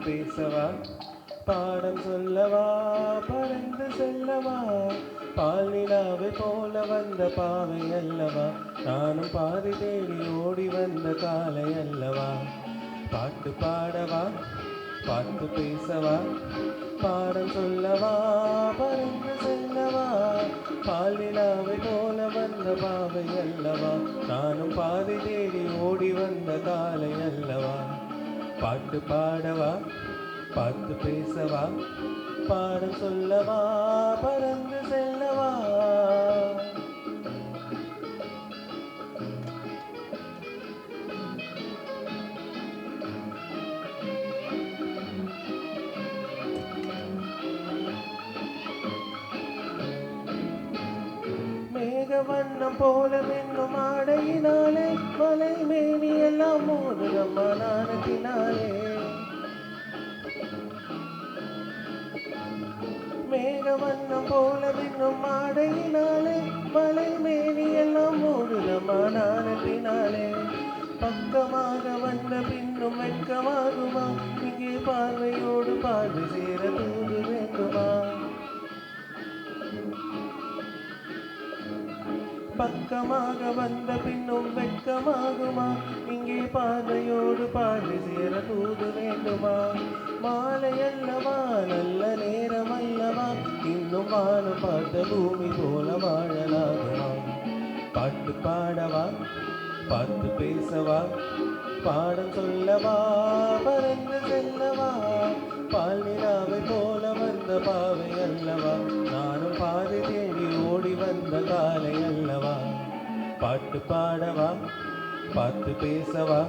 பேசவா பாடம் சொல்லவா பறந்து செல்லவா பால் நிலாவை போல வந்த பாவை அல்லவா நானும் பாதி தேடி ஓடி வந்த காலை அல்லவா பாட்டு பாடவா பாட்டு பேசவா பாடம் சொல்லவா பறந்து செல்லவா பால் நிலாவை போல வந்த பாவை அல்லவா நானும் பாதி தேடி ஓடி வந்த காலை அல்லவா பாட்டு பாடவா பாட்டு பேசவா பாடம் சொல்லவா பறந்து செல்லவா வண்ணம் போல மின்னும் ஆடையினாலே மலை மேனி எல்லாம் மோதுதம்மா நாணத்தினாலே மேக வண்ணம் போல மின்னும் ஆடையினாலே மலை மேனி எல்லாம் மோதுதம்மா நாணத்தினாலே பக்கமாக வந்த பின்னும் வெட்கமாகுமா இங்கே பார்வையோடு பார்வை சேர தூது வேண்டுமா பக்கமாக வந்த பின்னும் வெட்கமாகுமா இங்கே பார்வையோடு பார்வை சேர தூது வேண்டுமா மாலை அல்லவா நல்ல நேரம் அல்லவா இன்னும் வானம் பார்த்த பூமி போல வாழலாகுமா பாட்டு பாடவா பாட்டு பேசவா பாடம் சொல்லவா பறந்து செல்லவா பால் நிலாவை போல வந்த பாவை அல்லவா நானும் பாதை தேடி ஓடி வந்த காலை அல்லவா பாட்டு பாடவா பாட்டு பேசவா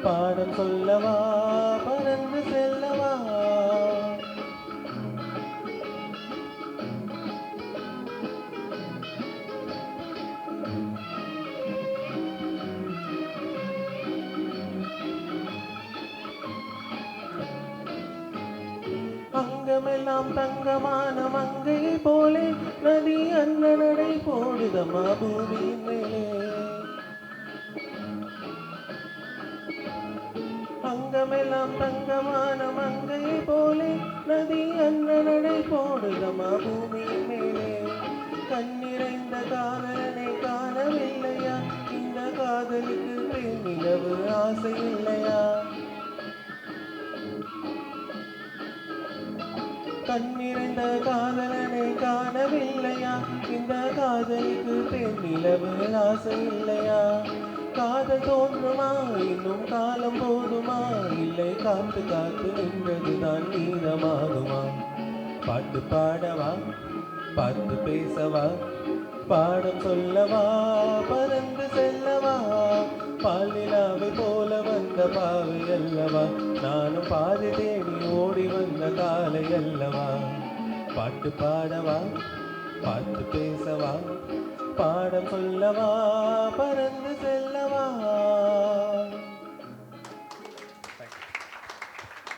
பாடம் சொல்லவா பறந்து செல்லவா அங்கமெல்லாம் தங்கமான மங்கை போலே நதி அந்த நடை போடுதம்மா பூமியின் மேலே அங்கமெல்லாம் தங்கமான மங்கை போலே நதி அந்த நடை போடுதம்மா பூமியின் மேலே கண்ணிறைந்த காதலனை காணவில்லையா இந்த காதலுக்கு பெண்ணிலவு ஆசை இல்லையா கண்ணிறைந்த காதலனை காணவில்லையா இந்த காதலுக்கு பெண்ணிலவு ஆசை இல்லையா காதல் தோன்றுமா இன்னும் காலம் போதுமா இல்லை காத்து காத்து நின்றதுதான் நீளமாகுமா பாட்டு பாடவா பாட்டு பேசவா பாடம் சொல்லவா பறந்து செல்லவா பால் நிலாவை போல வந்த பாவை அல்லவா நானும் பாதி தேடி ஓடி வந்த காலை அல்லவா பாட்டு பாடவா பாட்டு பேசவா பாடம் சொல்லவா பறந்து செல்ல